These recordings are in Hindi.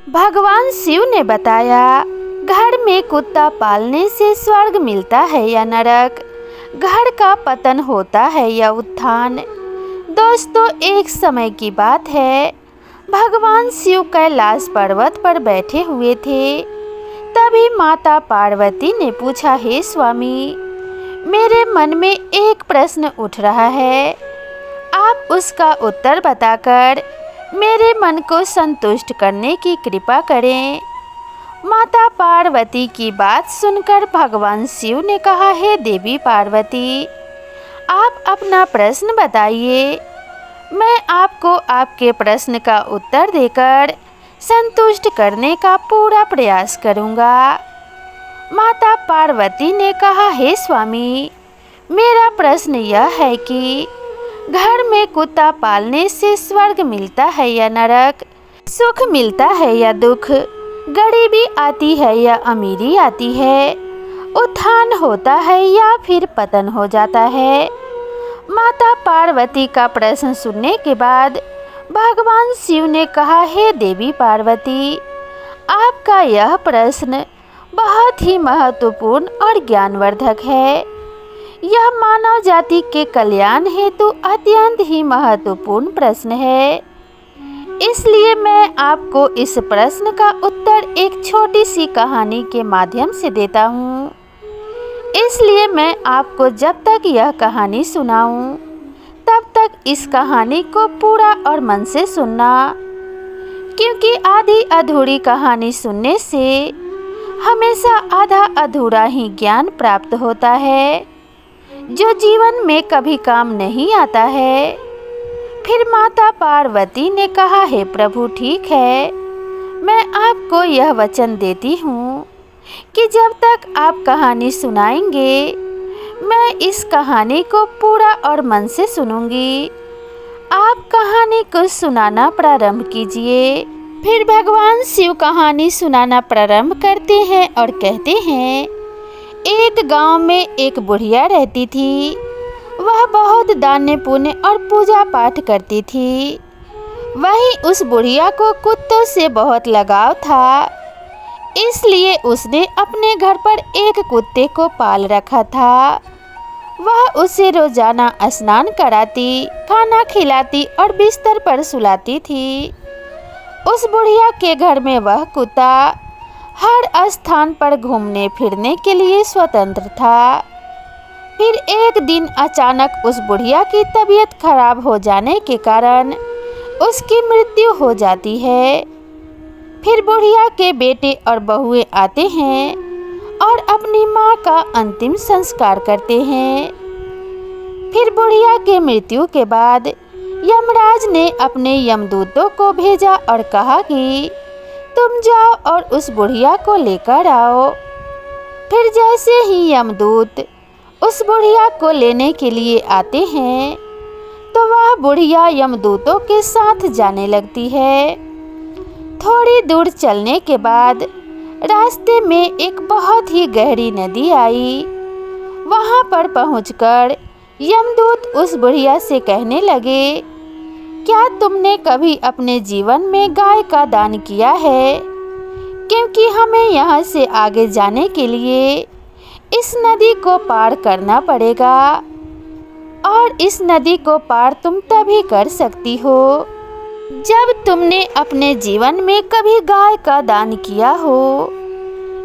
भगवान शिव ने बताया, घर में कुत्ता पालने से स्वर्ग मिलता है या नरक, घर का पतन होता है या उत्थान। दोस्तों, एक समय की बात है, भगवान शिव कैलाश पर्वत पर बैठे हुए थे। तभी माता पार्वती ने पूछा, हे स्वामी, मेरे मन में एक प्रश्न उठ रहा है, आप उसका उत्तर बताकर मेरे मन को संतुष्ट करने की कृपा करें। माता पार्वती की बात सुनकर भगवान शिव ने कहा, हे देवी पार्वती, आप अपना प्रश्न बताइए, मैं आपको आपके प्रश्न का उत्तर देकर संतुष्ट करने का पूरा प्रयास करूंगा। माता पार्वती ने कहा, हे स्वामी, मेरा प्रश्न यह है कि घर में कुत्ता पालने से स्वर्ग मिलता है या नरक, सुख मिलता है या दुख, गरीबी आती है या अमीरी आती है, उत्थान होता है या फिर पतन हो जाता है। माता पार्वती का प्रश्न सुनने के बाद भगवान शिव ने कहा, हे देवी पार्वती, आपका यह प्रश्न बहुत ही महत्वपूर्ण और ज्ञानवर्धक है। यह मानव जाति के कल्याण हेतु अत्यंत ही महत्वपूर्ण प्रश्न है। इसलिए मैं आपको इस प्रश्न का उत्तर एक छोटी सी कहानी के माध्यम से देता हूँ। इसलिए मैं आपको जब तक यह कहानी सुनाऊं, तब तक इस कहानी को पूरा और मन से सुनना, क्योंकि आधी अधूरी कहानी सुनने से हमेशा आधा अधूरा ही ज्ञान प्राप्त होता है, जो जीवन में कभी काम नहीं आता है। फिर माता पार्वती ने कहा, हे प्रभु, ठीक है, मैं आपको यह वचन देती हूँ कि जब तक आप कहानी सुनाएंगे, मैं इस कहानी को पूरा और मन से सुनूंगी। आप कहानी को सुनाना प्रारंभ कीजिए। फिर भगवान शिव कहानी सुनाना प्रारंभ करते हैं और कहते हैं, एक गांव में एक बुढ़िया रहती थी। वह बहुत दान पुण्य और पूजा पाठ करती थी। वहीं उस बुढ़िया को कुत्तों से बहुत लगाव था, इसलिए उसने अपने घर पर एक कुत्ते को पाल रखा था। वह उसे रोजाना स्नान कराती, खाना खिलाती और बिस्तर पर सुलाती थी। उस बुढ़िया के घर में वह कुत्ता हर स्थान पर घूमने फिरने के लिए स्वतंत्र था। फिर एक दिन अचानक उस बुढ़िया की तबीयत खराब हो जाने के कारण उसकी मृत्यु हो जाती है। फिर बुढ़िया के बेटे और बहुएं आते हैं और अपनी माँ का अंतिम संस्कार करते हैं। फिर बुढ़िया के मृत्यु के बाद यमराज ने अपने यमदूतों को भेजा और कहा कि तुम जाओ और उस बुढ़िया को लेकर आओ। फिर जैसे ही यमदूत उस बुढ़िया को लेने के लिए आते हैं, तो वह बुढ़िया यमदूतों के साथ जाने लगती है। थोड़ी दूर चलने के बाद रास्ते में एक बहुत ही गहरी नदी आई। वहां पर पहुंचकर यमदूत उस बुढ़िया से कहने लगे, क्या तुमने कभी अपने जीवन में गाय का दान किया है? क्योंकि हमें यहाँ से आगे जाने के लिए इस नदी को पार करना पड़ेगा, और इस नदी को पार तुम तभी कर सकती हो जब तुमने अपने जीवन में कभी गाय का दान किया हो।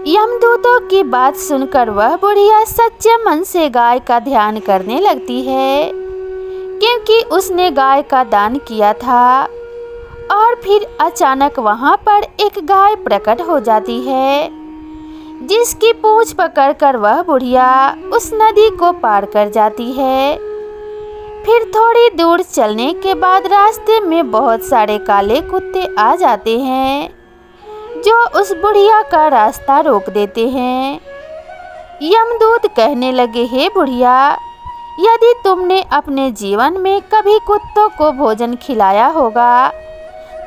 यमदूतों की बात सुनकर वह बुढ़िया सच्चे मन से गाय का ध्यान करने लगती है, क्योंकि उसने गाय का दान किया था। और फिर अचानक वहां पर एक गाय प्रकट हो जाती है, जिसकी पूंछ पकड़कर वह बुढ़िया उस नदी को पार कर जाती है। फिर थोड़ी दूर चलने के बाद रास्ते में बहुत सारे काले कुत्ते आ जाते हैं, जो उस बुढ़िया का रास्ता रोक देते हैं। यमदूत कहने लगे, हे बुढ़िया, यदि तुमने अपने जीवन में कभी कुत्तों को भोजन खिलाया होगा,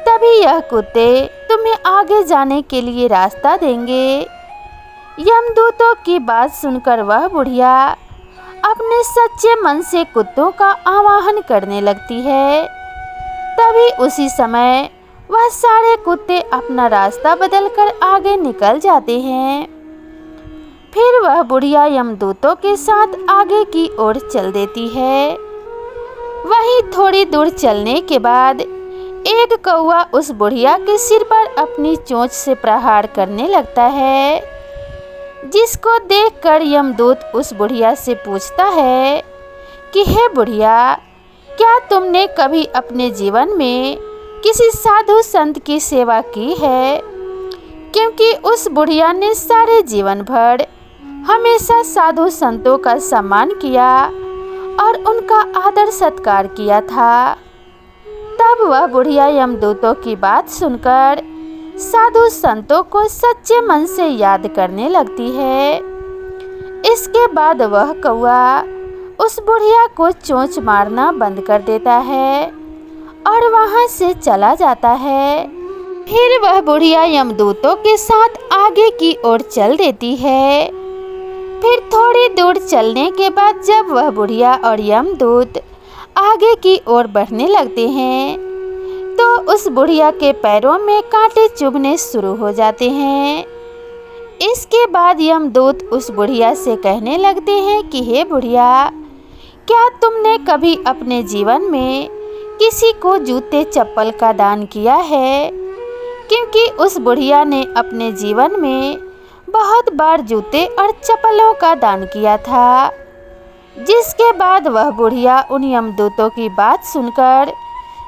तभी यह कुत्ते तुम्हें आगे जाने के लिए रास्ता देंगे। यमदूतों की बात सुनकर वह बुढ़िया अपने सच्चे मन से कुत्तों का आवाहन करने लगती है। तभी उसी समय वह सारे कुत्ते अपना रास्ता बदलकर आगे निकल जाते हैं। फिर वह बुढ़िया यमदूतों के साथ आगे की ओर चल देती है। वहीं थोड़ी दूर चलने के बाद एक कौवा उस बुढ़िया के सिर पर अपनी चोंच से प्रहार करने लगता है, जिसको देखकर यमदूत उस बुढ़िया से पूछता है कि हे बुढ़िया, क्या तुमने कभी अपने जीवन में किसी साधु संत की सेवा की है? क्योंकि उस बुढ़िया ने सारे जीवन भर हमेशा साधु संतों का सम्मान किया और उनका आदर सत्कार किया था। तब वह बुढ़िया यमदूतों की बात सुनकर साधु संतों को सच्चे मन से याद करने लगती है। इसके बाद वह कौवा उस बुढ़िया को चोंच मारना बंद कर देता है और वहां से चला जाता है। फिर वह बुढ़िया यमदूतों के साथ आगे की ओर चल देती है। फिर थोड़ी दूर चलने के बाद जब वह बुढ़िया और यमदूत आगे की ओर बढ़ने लगते हैं तो उस बुढ़िया के पैरों में कांटे चुभने शुरू हो जाते हैं। इसके बाद यमदूत उस बुढ़िया से कहने लगते हैं कि हे बुढ़िया, क्या तुमने कभी अपने जीवन में किसी को जूते चप्पल का दान किया है? क्योंकि उस बुढ़िया ने अपने जीवन में बहुत बार जूते और चप्पलों का दान किया था। जिसके बाद वह बुढ़िया उन यमदूतों की बात सुनकर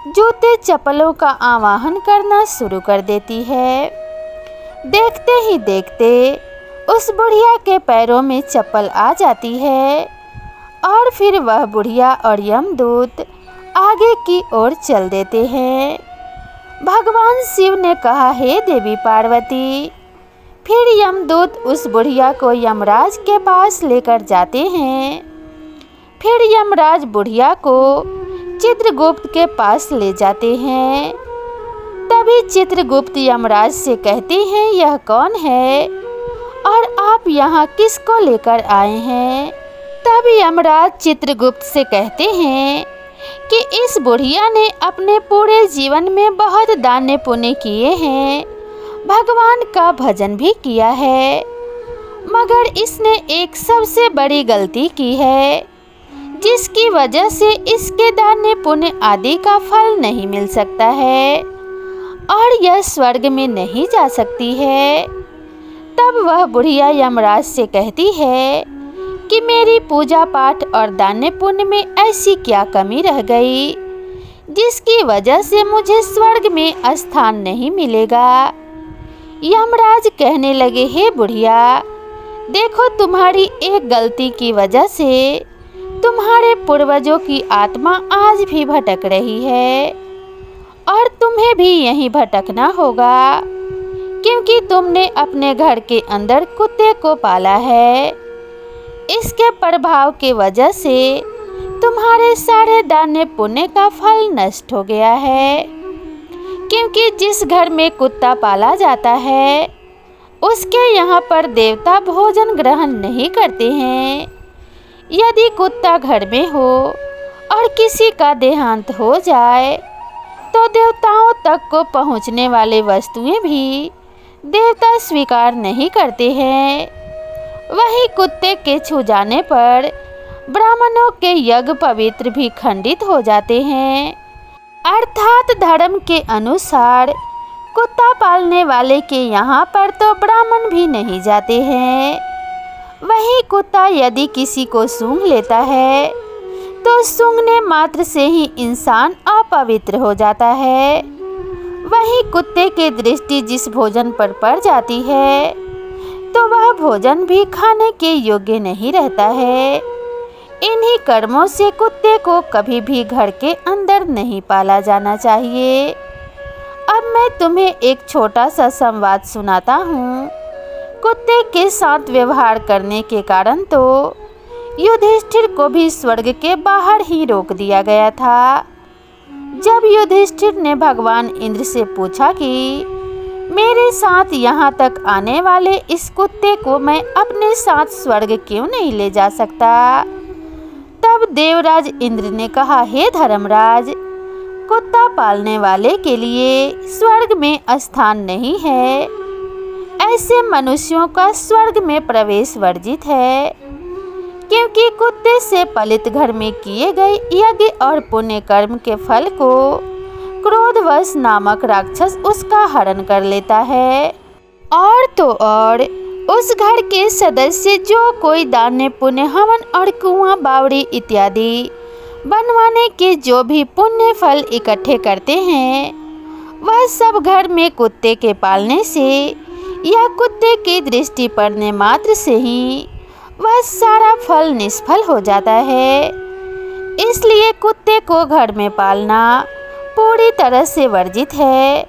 जूते चप्पलों का आवाहन करना शुरू कर देती है। देखते ही देखते उस बुढ़िया के पैरों में चप्पल आ जाती है और फिर वह बुढ़िया और यमदूत आगे की ओर चल देते हैं। भगवान शिव ने कहा, हे देवी पार्वती। फिर यमदूत उस बुढ़िया को यमराज के पास लेकर जाते हैं। फिर यमराज बुढ़िया को चित्रगुप्त के पास ले जाते हैं। तभी चित्रगुप्त यमराज से कहते हैं, यह कौन है और आप यहाँ किसको लेकर आए हैं? तब यमराज चित्रगुप्त से कहते हैं कि इस बुढ़िया ने अपने पूरे जीवन में बहुत दान पुण्य किए हैं, भगवान का भजन भी किया है, मगर इसने एक सबसे बड़ी गलती की है, जिसकी वजह से इसके दान पुण्य आदि का फल नहीं मिल सकता है और यह स्वर्ग में नहीं जा सकती है। तब वह बुढ़िया यमराज से कहती है कि मेरी पूजा पाठ और दान पुण्य में ऐसी क्या कमी रह गई जिसकी वजह से मुझे स्वर्ग में स्थान नहीं मिलेगा। यमराज कहने लगे, हे बुढ़िया, देखो तुम्हारी एक गलती की वजह से तुम्हारे पूर्वजों की आत्मा आज भी भटक रही है और तुम्हें भी यहीं भटकना होगा, क्योंकि तुमने अपने घर के अंदर कुत्ते को पाला है। इसके प्रभाव के वजह से तुम्हारे सारे दान पुण्य का फल नष्ट हो गया है, क्योंकि जिस घर में कुत्ता पाला जाता है उसके यहाँ पर देवता भोजन ग्रहण नहीं करते हैं। यदि कुत्ता घर में हो और किसी का देहांत हो जाए तो देवताओं तक को पहुँचने वाले वस्तुएं भी देवता स्वीकार नहीं करते हैं। वहीं कुत्ते के छू जाने पर ब्राह्मणों के यज्ञ पवित्र भी खंडित हो जाते हैं। अर्थात धर्म के अनुसार कुत्ता पालने वाले के यहाँ पर तो ब्राह्मण भी नहीं जाते हैं। वहीं कुत्ता यदि किसी को सूंघ लेता है तो सूंघने मात्र से ही इंसान अपवित्र हो जाता है। वहीं कुत्ते की दृष्टि जिस भोजन पर पड़ जाती है तो वह भोजन भी खाने के योग्य नहीं रहता है। इन्हीं कर्मों से कुत्ते को कभी भी घर के अंदर नहीं पाला जाना चाहिए। अब मैं तुम्हें एक छोटा सा संवाद सुनाता हूँ। कुत्ते के साथ व्यवहार करने के कारण तो युधिष्ठिर को भी स्वर्ग के बाहर ही रोक दिया गया था। जब युधिष्ठिर ने भगवान इंद्र से पूछा कि मेरे साथ यहाँ तक आने वाले इस कुत्ते को मैं अपने साथ स्वर्ग क्यों नहीं ले जा सकता, तब देवराज इंद्र ने कहा, हे धर्मराज, कुत्ता पालने वाले के लिए स्वर्ग में स्थान नहीं है। ऐसे मनुष्यों का स्वर्ग में प्रवेश वर्जित है, क्योंकि कुत्ते से पलित घर में किए गए यज्ञ और पुण्य कर्म के फल को क्रोधवश नामक राक्षस उसका हरण कर लेता है। और तो और उस घर के सदस्य जो कोई दान पुण्य हवन और कुआं बावड़ी इत्यादि बनवाने के जो भी पुण्य फल इकट्ठे करते हैं, वह सब घर में कुत्ते के पालने से या कुत्ते की दृष्टि पड़ने मात्र से ही वह सारा फल निष्फल हो जाता है। इसलिए कुत्ते को घर में पालना पूरी तरह से वर्जित है।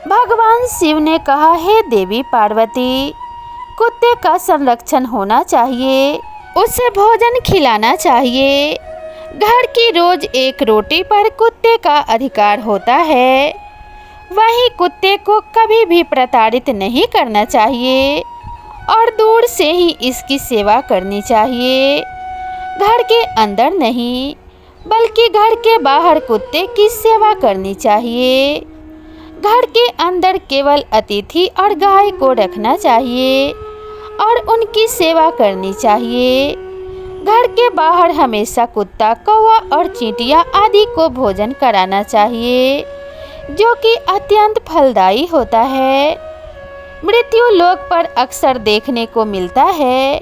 भगवान शिव ने कहा, हे देवी पार्वती, कुत्ते का संरक्षण होना चाहिए, उसे भोजन खिलाना चाहिए। घर की रोज एक रोटी पर कुत्ते का अधिकार होता है। वहीं कुत्ते को कभी भी प्रताड़ित नहीं करना चाहिए और दूर से ही इसकी सेवा करनी चाहिए। घर के अंदर नहीं बल्कि घर के बाहर कुत्ते की सेवा करनी चाहिए। घर के अंदर केवल अतिथि और गाय को रखना चाहिए और उनकी सेवा करनी चाहिए। घर के बाहर हमेशा कुत्ता, कौवा और चींटियां आदि को भोजन कराना चाहिए, जो कि अत्यंत फलदायी होता है। मृत्यु लोक पर अक्सर देखने को मिलता है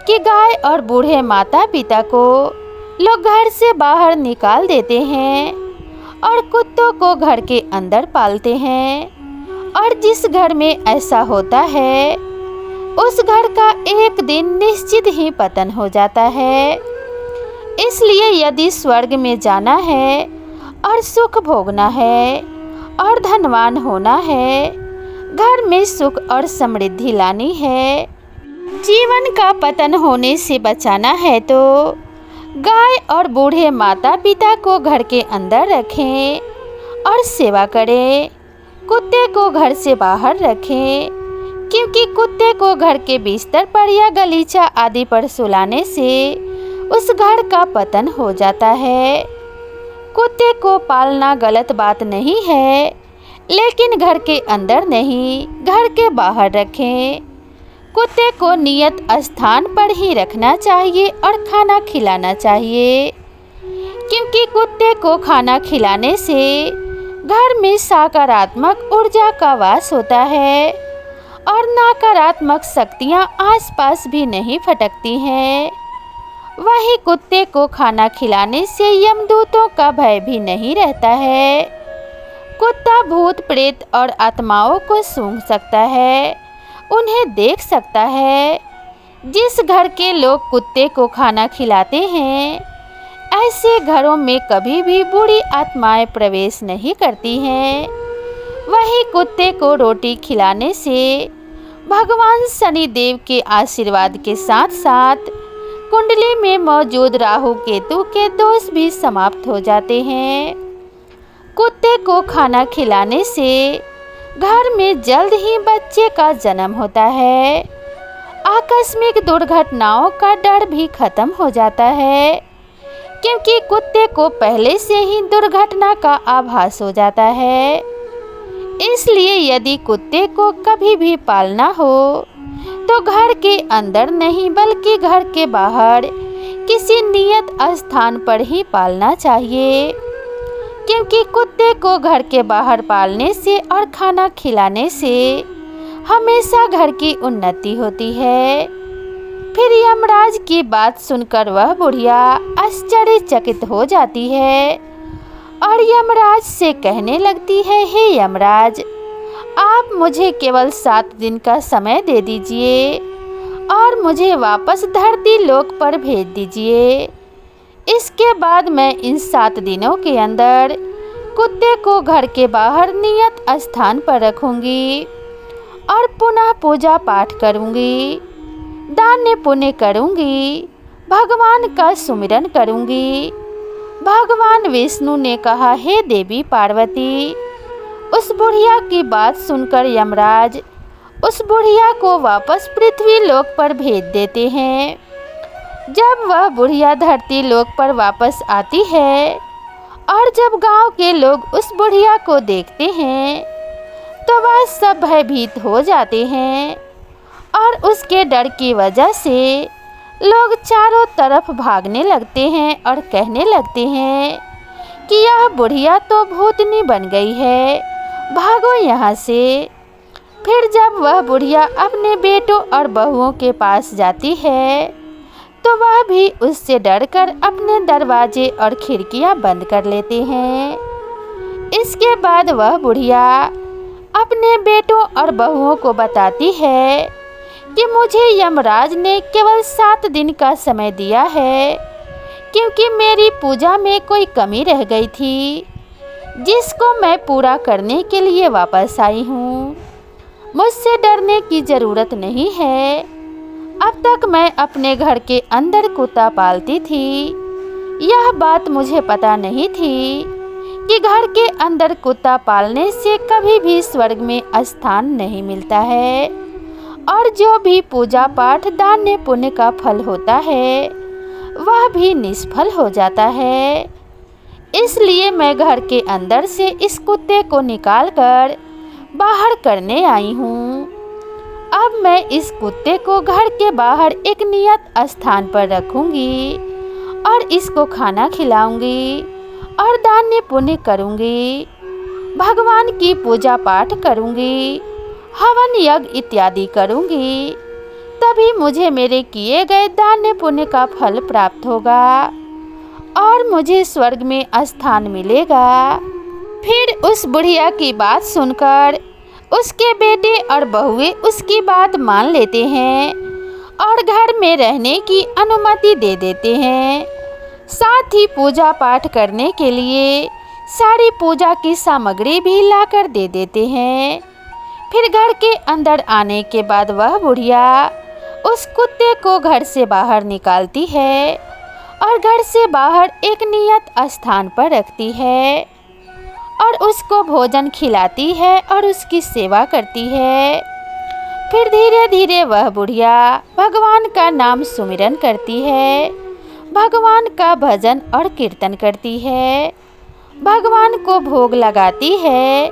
कि गाय और बूढ़े माता पिता को लोग घर से बाहर निकाल देते हैं और कुत्तों को घर के अंदर पालते हैं। और जिस घर में ऐसा होता है उस घर का एक दिन निश्चित ही पतन हो जाता है। इसलिए यदि स्वर्ग में जाना है और सुख भोगना है और धनवान होना है, घर में सुख और समृद्धि लानी है, जीवन का पतन होने से बचाना है, तो गाय और बूढ़े माता पिता को घर के अंदर रखें और सेवा करें। कुत्ते को घर से बाहर रखें, क्योंकि कुत्ते को घर के बिस्तर पर या गलीचा आदि पर सुलाने से उस घर का पतन हो जाता है। कुत्ते को पालना गलत बात नहीं है, लेकिन घर के अंदर नहीं, घर के बाहर रखें। कुत्ते को नियत स्थान पर ही रखना चाहिए और खाना खिलाना चाहिए, क्योंकि कुत्ते को खाना खिलाने से घर में सकारात्मक ऊर्जा का वास होता है और नकारात्मक शक्तियाँ आसपास भी नहीं फटकती हैं। वहीं कुत्ते को खाना खिलाने से यमदूतों का भय भी नहीं रहता है। कुत्ता भूत प्रेत और आत्माओं को सूंघ सकता है, उन्हें देख सकता है। जिस घर के लोग कुत्ते को खाना खिलाते हैं, ऐसे घरों में कभी भी बुरी आत्माएं प्रवेश नहीं करती हैं। वहीं कुत्ते को रोटी खिलाने से भगवान शनिदेव के आशीर्वाद के साथ साथ कुंडली में मौजूद राहु केतु के दोष भी समाप्त हो जाते हैं। कुत्ते को खाना खिलाने से घर में जल्द ही बच्चे का जन्म होता है। आकस्मिक दुर्घटनाओं का डर भी खत्म हो जाता है, क्योंकि कुत्ते को पहले से ही दुर्घटना का आभास हो जाता है। इसलिए यदि कुत्ते को कभी भी पालना हो तो घर के अंदर नहीं बल्कि घर के बाहर किसी नियत स्थान पर ही पालना चाहिए, क्योंकि कुत्ते को घर के बाहर पालने से और खाना खिलाने से हमेशा घर की उन्नति होती है। फिर यमराज की बात सुनकर वह बुढ़िया आश्चर्यचकित हो जाती है और यमराज से कहने लगती है, हे यमराज, आप मुझे केवल 7 दिन का समय दे दीजिए और मुझे वापस धरती लोक पर भेज दीजिए। इसके बाद मैं इन 7 दिनों के अंदर कुत्ते को घर के बाहर नियत स्थान पर रखूंगी और पुनः पूजा पाठ करूंगी, दान पुण्य करूंगी, भगवान का सुमिरन करूंगी। भगवान विष्णु ने कहा, हे देवी पार्वती। उस बुढ़िया की बात सुनकर यमराज उस बुढ़िया को वापस पृथ्वी लोक पर भेज देते हैं। जब वह बुढ़िया धरती लोक पर वापस आती है और जब गांव के लोग उस बुढ़िया को देखते हैं तो वह सब भयभीत हो जाते हैं और उसके डर की वजह से लोग चारों तरफ भागने लगते हैं और कहने लगते हैं कि यह बुढ़िया तो भूतनी बन गई है, भागो यहाँ से। फिर जब वह बुढ़िया अपने बेटों और बहुओं के पास जाती है तो वह भी उससे डरकर अपने दरवाजे और खिड़कियां बंद कर लेते हैं। इसके बाद वह बुढ़िया अपने बेटों और बहुओं को बताती है कि मुझे यमराज ने केवल 7 दिन का समय दिया है, क्योंकि मेरी पूजा में कोई कमी रह गई थी जिसको मैं पूरा करने के लिए वापस आई हूँ। मुझसे डरने की ज़रूरत नहीं है। अब तक मैं अपने घर के अंदर कुत्ता पालती थी। यह बात मुझे पता नहीं थी कि घर के अंदर कुत्ता पालने से कभी भी स्वर्ग में स्थान नहीं मिलता है और जो भी पूजा पाठ दान पुण्य का फल होता है वह भी निष्फल हो जाता है। इसलिए मैं घर के अंदर से इस कुत्ते को निकालकर बाहर करने आई हूँ। अब मैं इस कुत्ते को घर के बाहर एक नियत स्थान पर रखूँगी और इसको खाना खिलाऊँगी और दान पुण्य करूँगी, भगवान की पूजा पाठ करूँगी, हवन यज्ञ इत्यादि करूँगी, तभी मुझे मेरे किए गए दान पुण्य का फल प्राप्त होगा और मुझे स्वर्ग में स्थान मिलेगा। फिर उस बुढ़िया की बात सुनकर उसके बेटे और बहुएं उसकी बात मान लेते हैं और घर में रहने की अनुमति दे देते हैं। साथ ही पूजा पाठ करने के लिए सारी पूजा की सामग्री भी लाकर दे देते हैं। फिर घर के अंदर आने के बाद वह बुढ़िया उस कुत्ते को घर से बाहर निकालती है और घर से बाहर एक नियत स्थान पर रखती है और उसको भोजन खिलाती है और उसकी सेवा करती है। फिर धीरे धीरे वह बुढ़िया भगवान का नाम सुमिरन करती है, भगवान का भजन और कीर्तन करती है, भगवान को भोग लगाती है,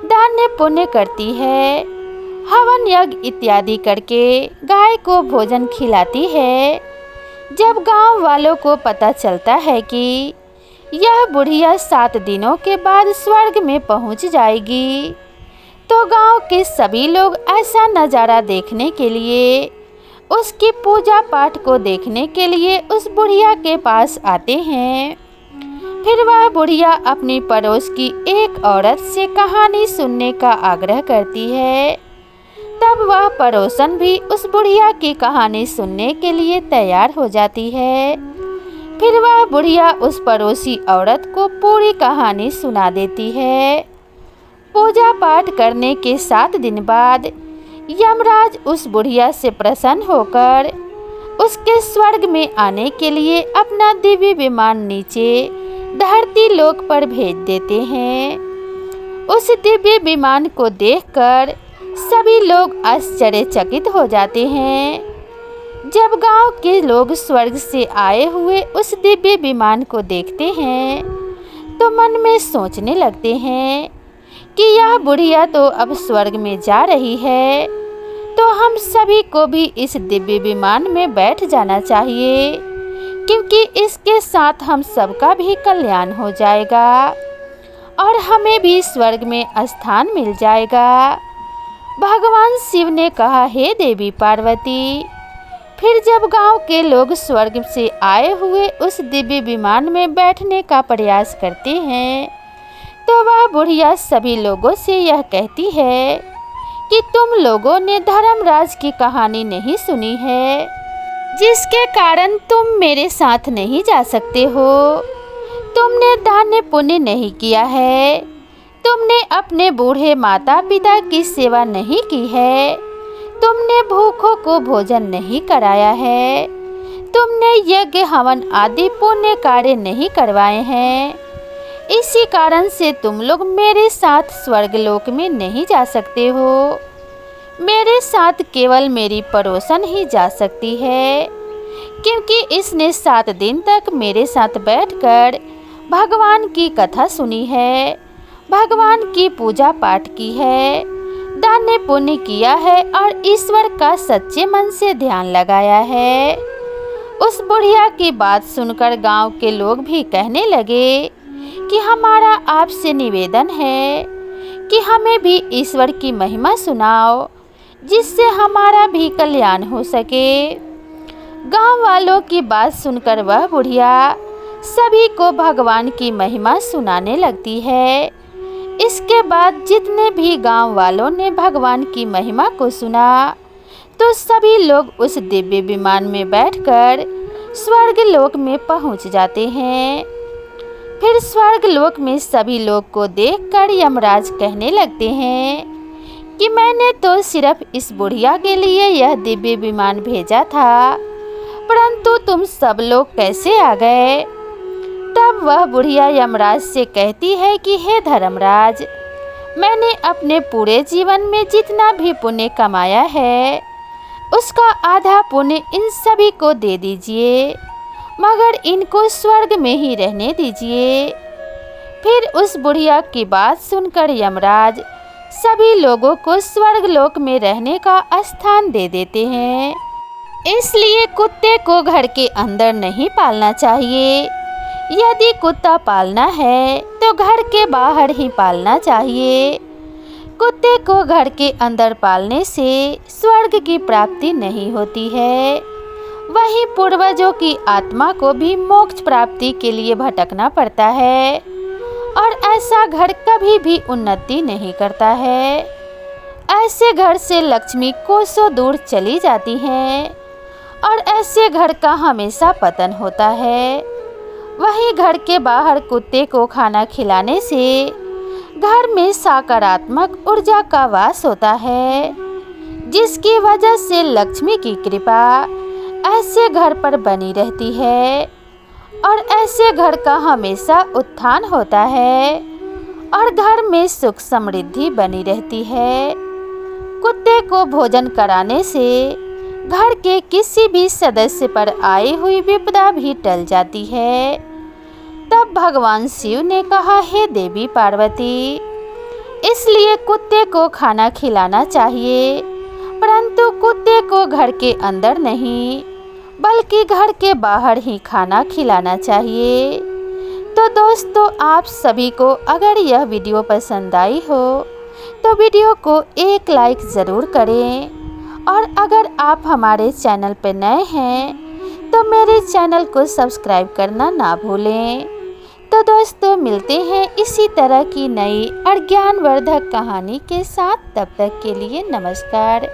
दान पुण्य करती है, हवन यज्ञ इत्यादि करके गाय को भोजन खिलाती है। जब गांव वालों को पता चलता है कि यह बुढ़िया 7 दिनों के बाद स्वर्ग में पहुंच जाएगी तो गांव के सभी लोग ऐसा नज़ारा देखने के लिए, उसकी पूजा पाठ को देखने के लिए उस बुढ़िया के पास आते हैं। फिर वह बुढ़िया अपनी पड़ोस की एक औरत से कहानी सुनने का आग्रह करती है। तब वह पड़ोसन भी उस बुढ़िया की कहानी सुनने के लिए तैयार हो जाती है। फिर वह बुढ़िया उस पड़ोसी औरत को पूरी कहानी सुना देती है। पूजा पाठ करने के 7 दिन बाद यमराज उस बुढ़िया से प्रसन्न होकर उसके स्वर्ग में आने के लिए अपना दिव्य विमान नीचे धरती लोक पर भेज देते हैं। उस दिव्य विमान को देखकर सभी लोग आश्चर्यचकित हो जाते हैं। जब गांव के लोग स्वर्ग से आए हुए उस दिव्य विमान को देखते हैं तो मन में सोचने लगते हैं कि यह बुढ़िया तो अब स्वर्ग में जा रही है, तो हम सभी को भी इस दिव्य विमान में बैठ जाना चाहिए, क्योंकि इसके साथ हम सबका भी कल्याण हो जाएगा और हमें भी स्वर्ग में स्थान मिल जाएगा। भगवान शिव ने कहा, हे देवी पार्वती। फिर जब गांव के लोग स्वर्ग से आए हुए उस दिव्य विमान में बैठने का प्रयास करते हैं तो वह बुढ़िया सभी लोगों से यह कहती है कि तुम लोगों ने धर्मराज की कहानी नहीं सुनी है, जिसके कारण तुम मेरे साथ नहीं जा सकते हो। तुमने दान पुण्य नहीं किया है, तुमने अपने बूढ़े माता पिता की सेवा नहीं की है, तुमने भूखों को भोजन नहीं कराया है, तुमने यज्ञ हवन आदि पुण्य कार्य नहीं करवाए हैं। इसी कारण से तुम लोग मेरे साथ स्वर्गलोक में नहीं जा सकते हो। मेरे साथ केवल मेरी पड़ोसन ही जा सकती है, क्योंकि इसने 7 दिन तक मेरे साथ बैठकर भगवान की कथा सुनी है, भगवान की पूजा पाठ की है, दान पुण्य किया है और ईश्वर का सच्चे मन से ध्यान लगाया है। उस बुढ़िया की बात सुनकर गांव के लोग भी कहने लगे कि हमारा आपसे निवेदन है कि हमें भी ईश्वर की महिमा सुनाओ, जिससे हमारा भी कल्याण हो सके। गांव वालों की बात सुनकर वह बुढ़िया सभी को भगवान की महिमा सुनाने लगती है। इसके बाद जितने भी गांव वालों ने भगवान की महिमा को सुना तो सभी लोग उस दिव्य विमान में बैठकर स्वर्ग लोक में पहुंच जाते हैं। फिर स्वर्ग लोक में सभी लोग को देखकर यमराज कहने लगते हैं कि मैंने तो सिर्फ इस बुढ़िया के लिए यह दिव्य विमान भेजा था, परंतु तुम सब लोग कैसे आ गए? तब वह बुढ़िया यमराज से कहती है कि हे धर्मराज, मैंने अपने पूरे जीवन में जितना भी पुण्य कमाया है उसका आधा पुण्य इन सभी को दे दीजिए, मगर इनको स्वर्ग में ही रहने दीजिए। फिर उस बुढ़िया की बात सुनकर यमराज सभी लोगों को स्वर्ग लोक में रहने का स्थान दे देते हैं। इसलिए कुत्ते को घर के अंदर नहीं पालना चाहिए। यदि कुत्ता पालना है तो घर के बाहर ही पालना चाहिए। कुत्ते को घर के अंदर पालने से स्वर्ग की प्राप्ति नहीं होती है, वहीं पूर्वजों की आत्मा को भी मोक्ष प्राप्ति के लिए भटकना पड़ता है और ऐसा घर कभी भी उन्नति नहीं करता है। ऐसे घर से लक्ष्मी कोसों दूर चली जाती हैं और ऐसे घर का हमेशा पतन होता है। वहीं घर के बाहर कुत्ते को खाना खिलाने से घर में सकारात्मक ऊर्जा का वास होता है, जिसकी वजह से लक्ष्मी की कृपा ऐसे घर पर बनी रहती है और ऐसे घर का हमेशा उत्थान होता है और घर में सुख समृद्धि बनी रहती है। कुत्ते को भोजन कराने से घर के किसी भी सदस्य पर आई हुई विपदा भी टल जाती है। तब भगवान शिव ने कहा, हे देवी पार्वती, इसलिए कुत्ते को खाना खिलाना चाहिए, परंतु कुत्ते को घर के अंदर नहीं बल्कि घर के बाहर ही खाना खिलाना चाहिए। तो दोस्तों, आप सभी को अगर यह वीडियो पसंद आई हो तो वीडियो को एक लाइक ज़रूर करें और अगर आप हमारे चैनल पर नए हैं तो मेरे चैनल को सब्सक्राइब करना ना भूलें। तो दोस्तों, मिलते हैं इसी तरह की नई और ज्ञानवर्धक कहानी के साथ। तब तक के लिए नमस्कार।